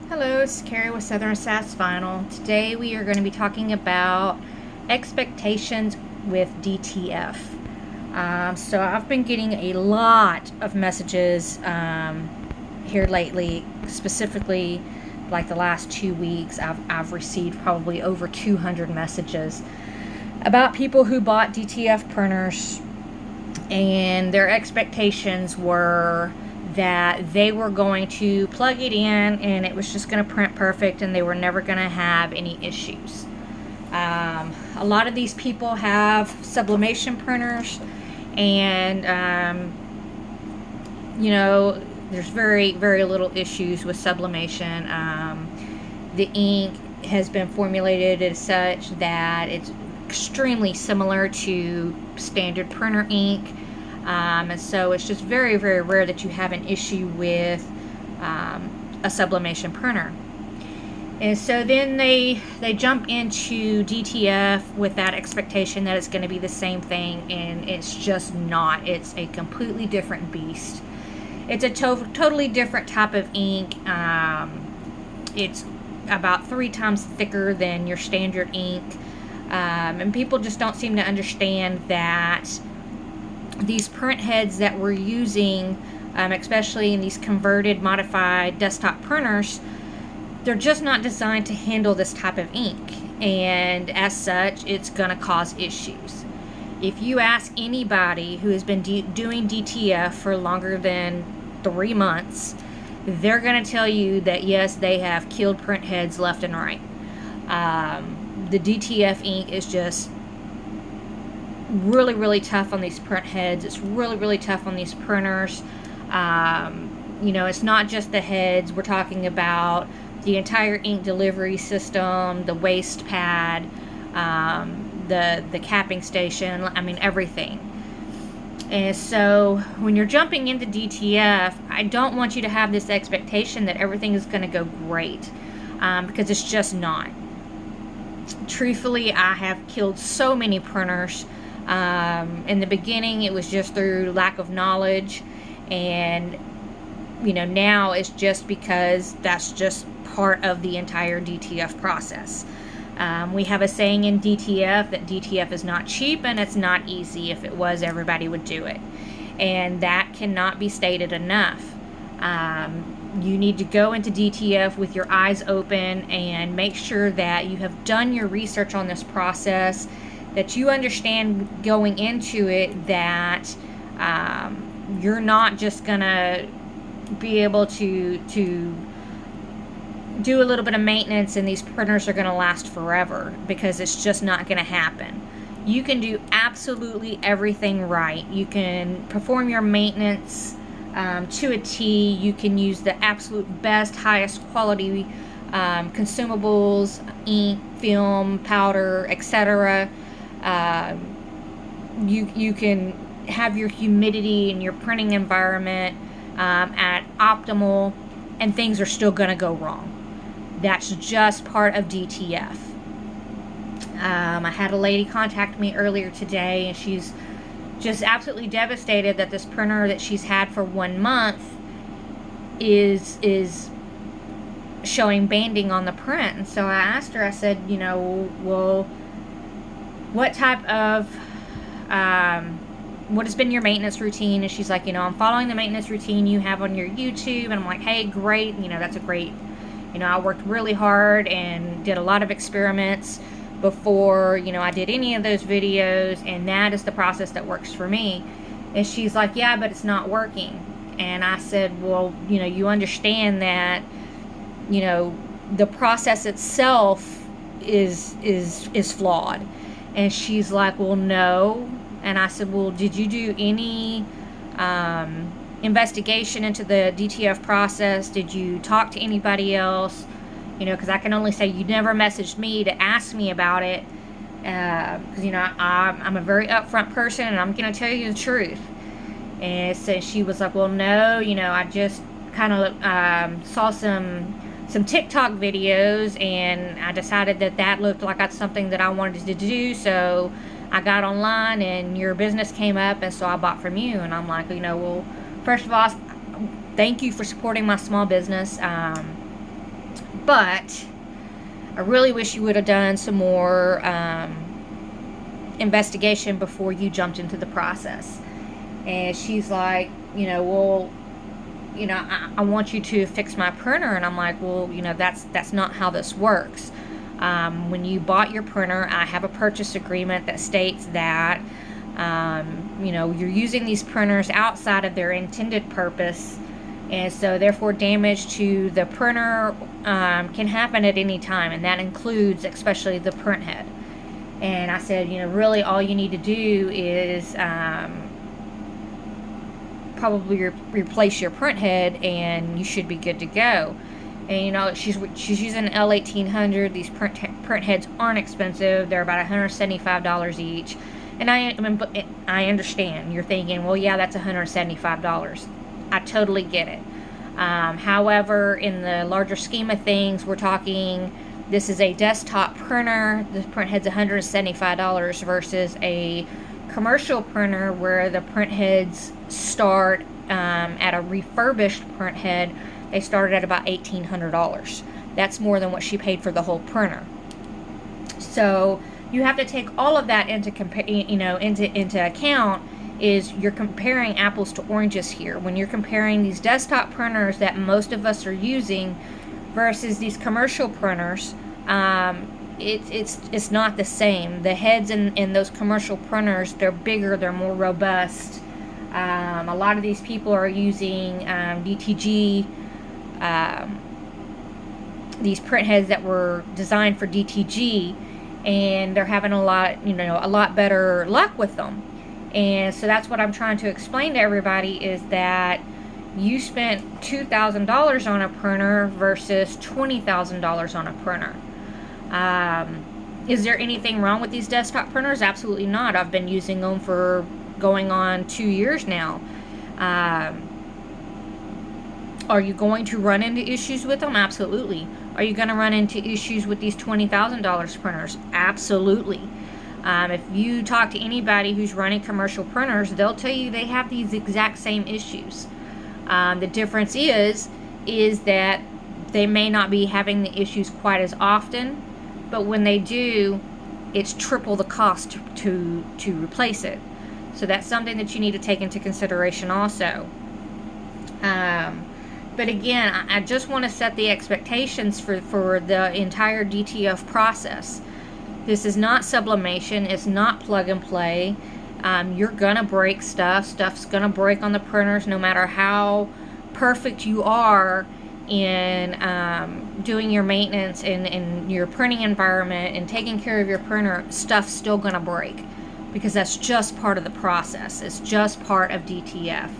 Hello, it's Carrie with Southern Sass Vinyl. Today we are going to be talking about expectations with DTF. So I've been getting a lot of messages here lately, specifically like the last 2 weeks. I've received probably over 200 messages about people who bought DTF printers and their expectations were that they were going to plug it in and it was just going to print perfect and they were never going to have any issues. A lot of these people have sublimation printers, and there's very, very little issues with sublimation. The ink has been formulated as such that it's extremely similar to standard printer ink. And so it's just very, very rare that you have an issue with a sublimation printer. And so then they jump into DTF with that expectation that it's going to be the same thing, and it's just not. It's a completely different beast. It's a totally different type of ink. It's about 3 times thicker than your standard ink. And people just don't seem to understand that these print heads that we're using, especially in these converted, modified desktop printers, they're just not designed to handle this type of ink. And as such, it's going to cause issues. If you ask anybody who has been doing DTF for longer than 3 months, they're going to tell you that yes, they have killed print heads left and right. The DTF ink is just really, really tough on these print heads. It's really, really tough on these printers. It's not just the heads. We're talking about the entire ink delivery system, the waste pad, the capping station, everything. And so when you're jumping into DTF, I don't want you to have this expectation that everything is going to go great, because it's just not. Truthfully, I have killed so many printers. In the beginning, it was just through lack of knowledge, and now it's just because that's just part of the entire DTF process. We have a saying in DTF that DTF is not cheap and it's not easy. If it was, everybody would do it, and that cannot be stated enough. You need to go into DTF with your eyes open and make sure that you have done your research on this process, that you understand going into it that you're not just gonna be able to do a little bit of maintenance and these printers are gonna last forever, because it's just not gonna happen. You can do absolutely everything right. You can perform your maintenance to a T. You can use the absolute best, highest quality consumables, ink, film, powder, etc. You can have your humidity in your printing environment at optimal, and things are still going to go wrong. That's just part of DTF. I had a lady contact me earlier today, and she's just absolutely devastated that this printer that she's had for 1 month is showing banding on the print. And so I asked her, I said, well, what type of what has been your maintenance routine? And she's like, I'm following the maintenance routine you have on your YouTube. And I'm like, hey, great, that's a great, I worked really hard and did a lot of experiments before I did any of those videos, and that is the process that works for me. And she's like, yeah, but it's not working. And I said, well, you understand that the process itself is flawed. And she's like, well, no. And I said, well, did you do any investigation into the DTF process? Did you talk to anybody else? Because I can only say you never messaged me to ask me about it. Because, I'm a very upfront person, and I'm going to tell you the truth. And so she was like, well, no, I just kind of saw some TikTok videos, and I decided that looked like that's something that I wanted to do. So I got online, and your business came up, and so I bought from you. And I'm like, well, first of all, thank you for supporting my small business. But I really wish you would have done some more investigation before you jumped into the process. And she's like, well, I want you to fix my printer. And I'm like, well, that's not how this works. When you bought your printer, I have a purchase agreement that states that, you're using these printers outside of their intended purpose. And so therefore damage to the printer can happen at any time. And that includes especially the print head. And I said, really all you need to do is probably replace your print head and you should be good to go. And she's using an L1800. These print heads aren't expensive. They're about $175 each. And I understand. You're thinking, well, yeah, that's $175. I totally get it. However, in the larger scheme of things, we're talking, this is a desktop printer. The print head's $175 versus a commercial printer where the print heads start at a refurbished print head. They started at about $1,800. That's more than what she paid for the whole printer. So you have to take all of that into account. Is you're comparing apples to oranges here when you're comparing these desktop printers that most of us are using versus these commercial printers. It's not the same. The heads in those commercial printers, they're bigger, they're more robust. A lot of these people are using DTG, these print heads that were designed for DTG, and they're having a lot better luck with them. And so that's what I'm trying to explain to everybody, is that you spent $2,000 on a printer versus $20,000 on a printer. Is there anything wrong with these desktop printers? Absolutely not. I've been using them for going on 2 years now. Are you going to run into issues with them? Absolutely. Are you going to run into issues with these $20,000 printers? Absolutely. If you talk to anybody who's running commercial printers, they'll tell you they have these exact same issues. The difference is that they may not be having the issues quite as often, but when they do, it's triple the cost to replace it. So that's something that you need to take into consideration also. But again, I just want to set the expectations for the entire DTF process. This is not sublimation. It's not plug and play. You're gonna break stuff. Stuff's gonna break on the printers, no matter how perfect you are in doing your maintenance in your printing environment and taking care of your printer. Stuff's still gonna break, because that's just part of the process. It's just part of DTF.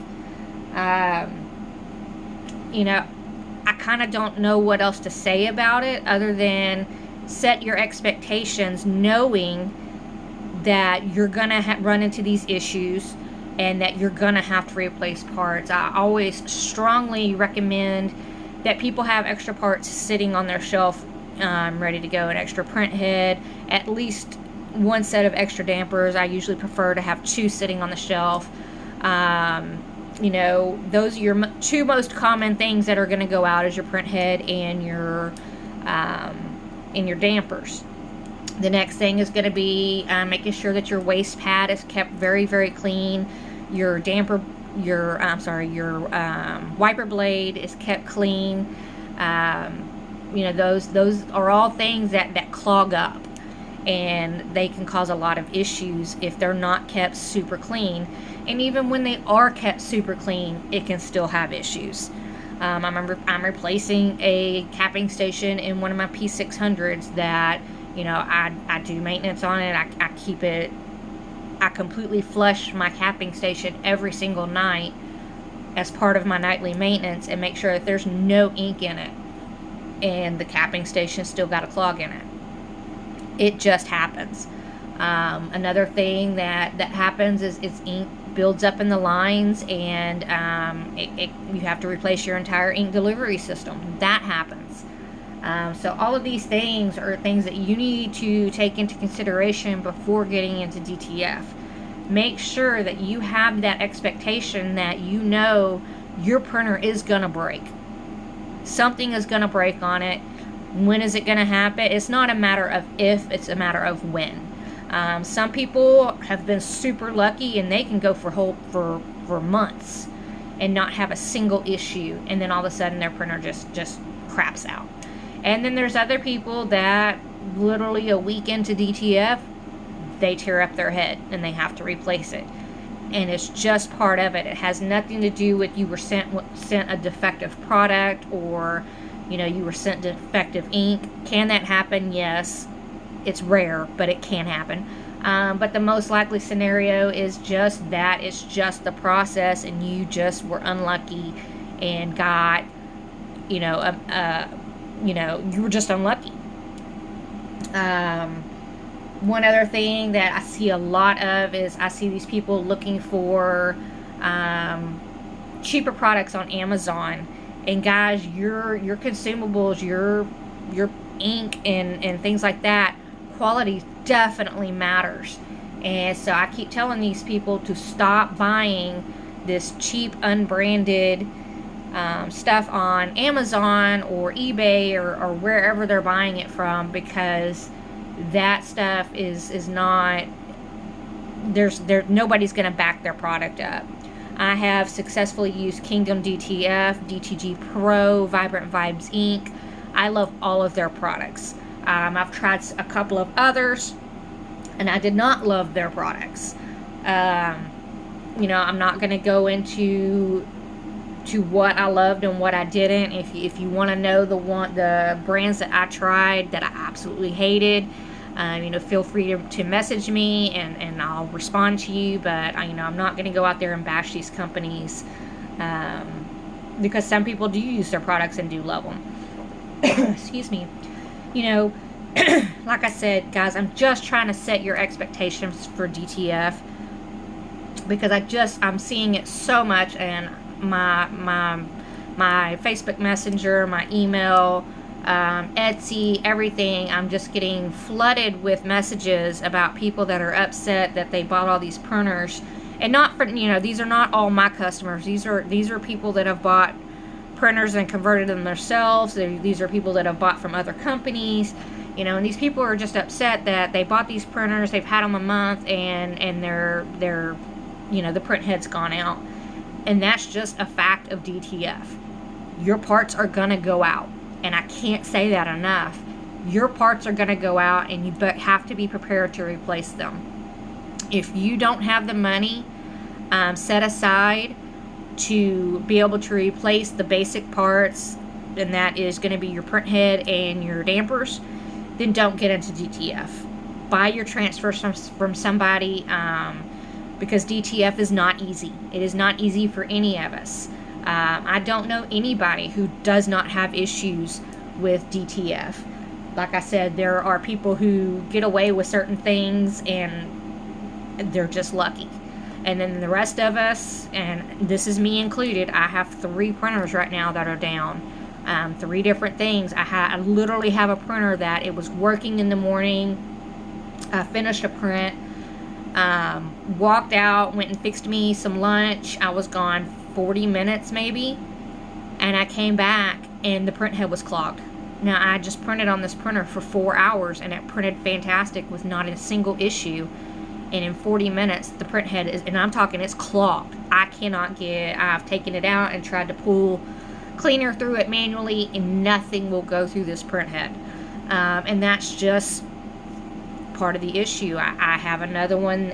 I kind of don't know what else to say about it other than set your expectations, knowing that you're gonna run into these issues and that you're gonna have to replace parts. I always strongly recommend that people have extra parts sitting on their shelf ready to go. An extra print head, at least one set of extra dampers. I usually prefer to have 2 sitting on the shelf. Those are your 2 most common things that are going to go out, is your print head and your dampers. The next thing is going to be making sure that your waste pad is kept very, very clean. Your wiper blade is kept clean. Those are all things that clog up, and they can cause a lot of issues if they're not kept super clean. And even when they are kept super clean, it can still have issues. I'm replacing a capping station in one of my P600s that, I do maintenance on it. I keep it, I completely flush my capping station every single night as part of my nightly maintenance and make sure that there's no ink in it. And the capping station's still got a clog in it. It just happens. Another thing that happens is ink builds up in the lines, and you have to replace your entire ink delivery system. That happens. So all of these things are things that you need to take into consideration before getting into DTF. Make sure that you have that expectation that your printer is going to break. Something is going to break on it. When is it going to happen? It's not a matter of if, it's a matter of when. Some people have been super lucky and they can go for months and not have a single issue, and then all of a sudden their printer just craps out. And then there's other people that literally a week into DTF, they tear up their head and they have to replace it. And it's just part of it. It has nothing to do with you were sent a defective product, or you were sent defective ink. Can that happen? Yes. It's rare, but it can happen. But the most likely scenario is just that. It's just the process, and you just were unlucky and got, you were just unlucky. One other thing that I see a lot of is I see these people looking for cheaper products on Amazon. And guys, your consumables, your ink and things like that, quality definitely matters. And so I keep telling these people to stop buying this cheap unbranded stuff on Amazon or eBay or wherever they're buying it from, because that stuff is not, nobody's going to back their product up. I have successfully used Kingdom DTF, DTG Pro, Vibrant Vibes ink. I love all of their products. I've tried a couple of others, and I did not love their products. I'm not going to go into what I loved and what I didn't. If you want to know the brands that I tried that I absolutely hated, feel free to message me and I'll respond to you. But I'm not going to go out there and bash these companies, because some people do use their products and do love them. Excuse me. Like I said, guys, I'm just trying to set your expectations for DTF, because I'm seeing it so much, and my Facebook Messenger, my email, Etsy, everything. I'm just getting flooded with messages about people that are upset that they bought all these printers, and not for these are not all my customers. These are people that have bought printers and converted them themselves. These are people that have bought from other companies, and these people are just upset that they bought these printers, they've had them a month, and they're the print head's gone out. And that's just a fact of DTF. Your parts are gonna go out, and I can't say that enough. Your parts are gonna go out, and you have to be prepared to replace them. If you don't have the money set aside to be able to replace the basic parts, and that is going to be your print head and your dampers, then don't get into DTF. Buy your transfers from somebody, because DTF is not easy. It is not easy for any of us. I don't know anybody who does not have issues with DTF. Like I said, there are people who get away with certain things and they're just lucky. And then the rest of us, and this is me included, I have 3 printers right now that are down. 3 different things. I literally have a printer that it was working in the morning. I finished a print, walked out, went and fixed me some lunch. I was gone 40 minutes maybe, and I came back and the print head was clogged. Now, I just printed on this printer for 4 hours and it printed fantastic with not a single issue. And in 40 minutes, the print head is, and I'm talking, it's clogged. I've taken it out and tried to pull cleaner through it manually, and nothing will go through this print head. And that's just part of the issue. I have another one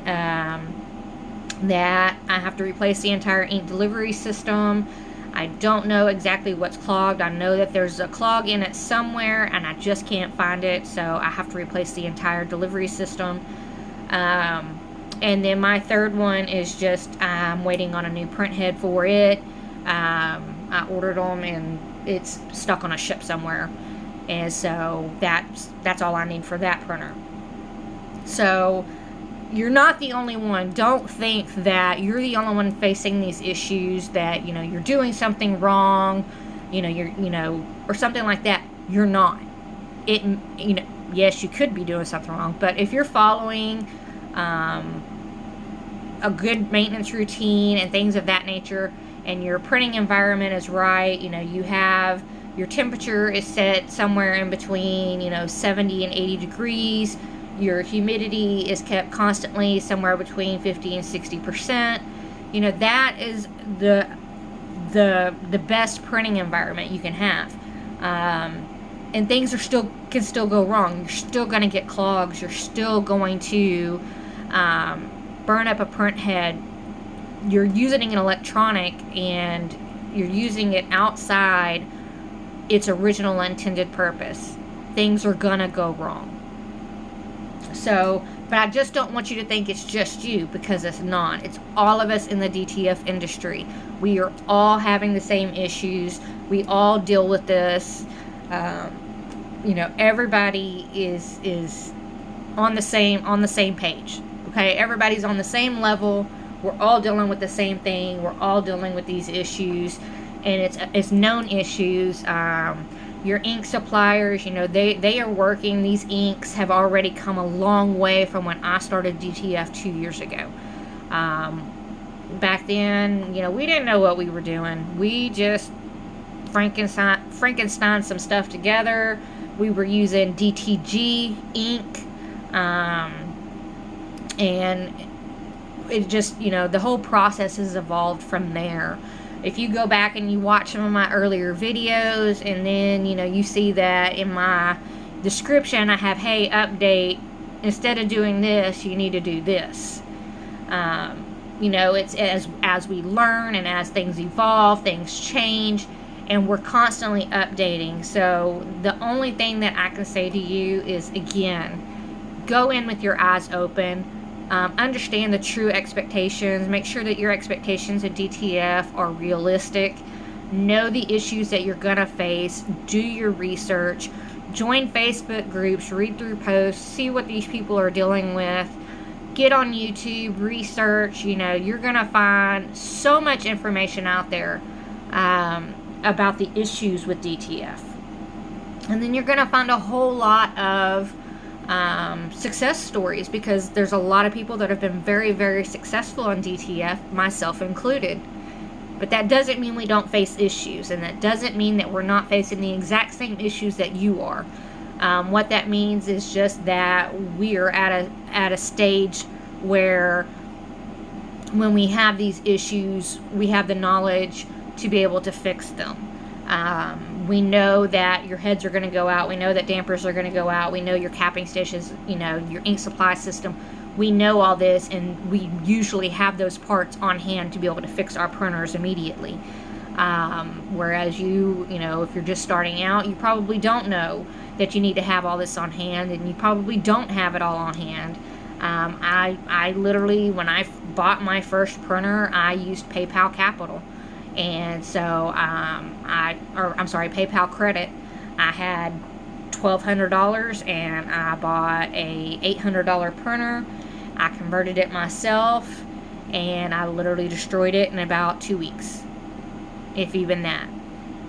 that I have to replace the entire ink delivery system. I don't know exactly what's clogged. I know that there's a clog in it somewhere, and I just can't find it, so I have to replace the entire delivery system. And then my third one is just I'm waiting on a new print head for it. I ordered them and it's stuck on a ship somewhere, and so that's all I need for that printer. So you're not the only one. Don't think that you're the only one facing these issues, that you're doing something wrong, or something like that. You're not. Yes, you could be doing something wrong, but if you're following a good maintenance routine and things of that nature, and your printing environment is right, you have Your temperature is set somewhere in between, 70 and 80 degrees. Your humidity is kept constantly somewhere between 50 and 60%. That is the best printing environment you can have. And things can still go wrong. You're still going to get clogs. You're still going to burn up a print head. You're using an electronic and you're using it outside its original intended purpose. Things are going to go wrong. So, but I just don't want you to think it's just you, because it's not. It's all of us in the DTF industry. We are all having the same issues. We all deal with this. Everybody is on the same page. Okay, everybody's on the same level. We're all dealing with the same thing. We're all dealing with these issues, and it's known issues. Your ink suppliers, they are working. These inks have already come a long way from when I started DTF 2 years ago. Back then, we didn't know what we were doing. We just Frankenstein some stuff together. We were using DTG ink, and it just, the whole process has evolved from there. If you go back and you watch some of my earlier videos, and then, you see that in my description I have, hey, update, instead of doing this, you need to do this. It's as we learn and as things evolve, things change, and we're constantly updating. So the only thing that I can say to you is, again, go in with your eyes open. Understand the true expectations. Make sure that your expectations at DTF are realistic. Know the issues that you're going to face. Do your research. Join Facebook groups. Read through posts. See what these people are dealing with. Get on YouTube. Research. You're going to find so much information out there about the issues with DTF. And then you're going to find a whole lot of success stories, because there's a lot of people that have been very, very successful on DTF, myself included. But that doesn't mean we don't face issues, and that doesn't mean that we're not facing the exact same issues that you are. What that means is just that we're at a stage where, when we have these issues, we have the knowledge to be able to fix them. We know that your heads are going to go out. We know that dampers are going to go out. We know your capping stations, your ink supply system. We know all this, and we usually have those parts on hand to be able to fix our printers immediately. Whereas if you're just starting out, you probably don't know that you need to have all this on hand, and you probably don't have it all on hand. I literally, when I bought my first printer, I used PayPal Capital. And so, PayPal Credit. I had $1,200, and I bought a $800 printer. I converted it myself, and I literally destroyed it in about 2 weeks, if even that.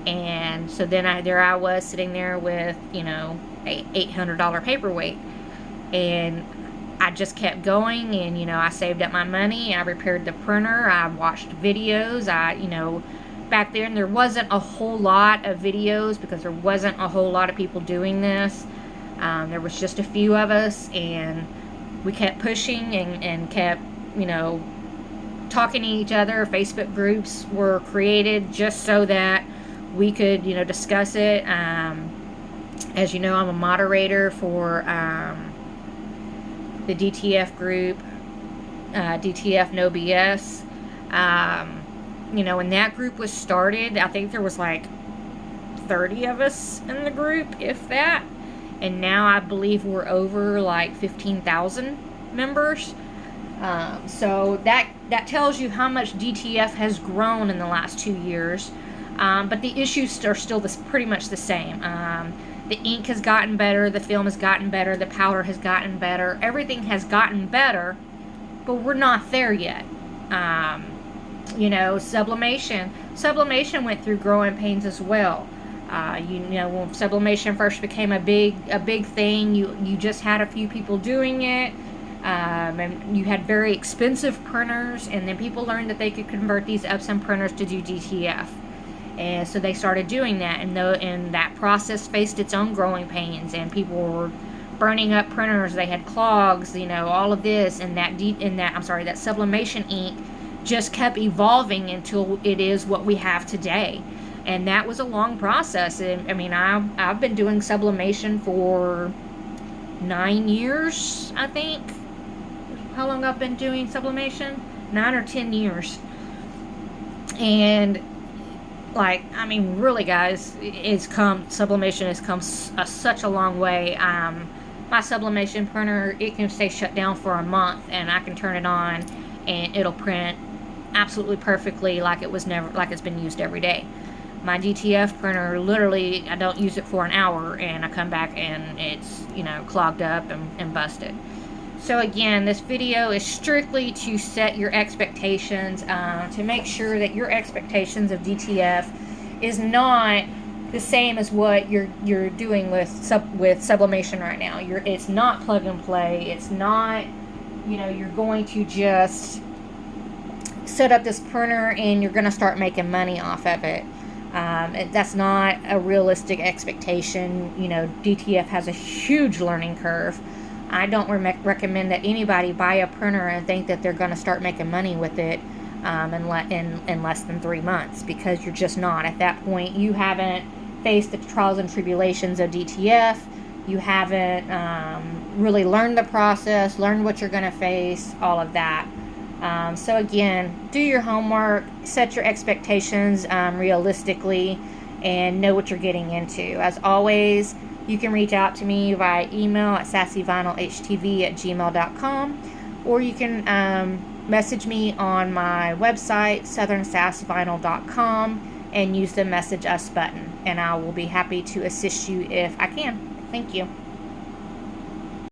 And so then I was sitting there with, a $800 paperweight, and I just kept going, and I saved up my money. I repaired the printer. I watched videos. Back then there wasn't a whole lot of videos, because there wasn't a whole lot of people doing this. There was just a few of us, and we kept pushing and kept talking to each other. Facebook groups were created just so that we could discuss it. As you know, I'm a moderator for the DTF group, DTF No BS. When that group was started, I think there was like 30 of us in the group, if that. And now I believe we're over like 15,000 members. So that tells you how much DTF has grown in the last 2 years. But the issues are still pretty much the same. The ink has gotten better, the film has gotten better, the powder has gotten better, everything has gotten better, but we're not there yet. Sublimation went through growing pains as well. When sublimation first became a big thing, you just had a few people doing it, and you had very expensive printers, and then people learned that they could convert these Epson printers to do DTF. And so they started doing that, and that process faced its own growing pains, and people were burning up printers. They had clogs, all of this, and that sublimation ink just kept evolving until it is what we have today. And that was a long process. And I mean, I've been doing sublimation for 9 years, I think. How long I've been doing sublimation? 9 or 10 years. And really, guys, sublimation has come such a long way. My sublimation printer, it can stay shut down for a month, and I can turn it on, and it'll print absolutely perfectly like it's been used every day. My DTF printer, literally, I don't use it for an hour, and I come back and it's, clogged up and busted. So again, this video is strictly to set your expectations, to make sure that your expectations of DTF is not the same as what you're doing with sublimation right now. It's not plug and play. It's not, you're going to just set up this printer and you're going to start making money off of it. That's not a realistic expectation. DTF has a huge learning curve. I don't recommend that anybody buy a printer and think that they're going to start making money with it in less than 3 months, because you're just not. At that point, you haven't faced the trials and tribulations of DTF. You haven't really learned the process, learned what you're going to face, all of that. So again, do your homework, set your expectations realistically, and know what you're getting into. As always, you can reach out to me via email at sassyvinylhtv@gmail.com, or you can message me on my website, southernsassvinyl.com, and use the message us button, and I will be happy to assist you if I can. Thank you.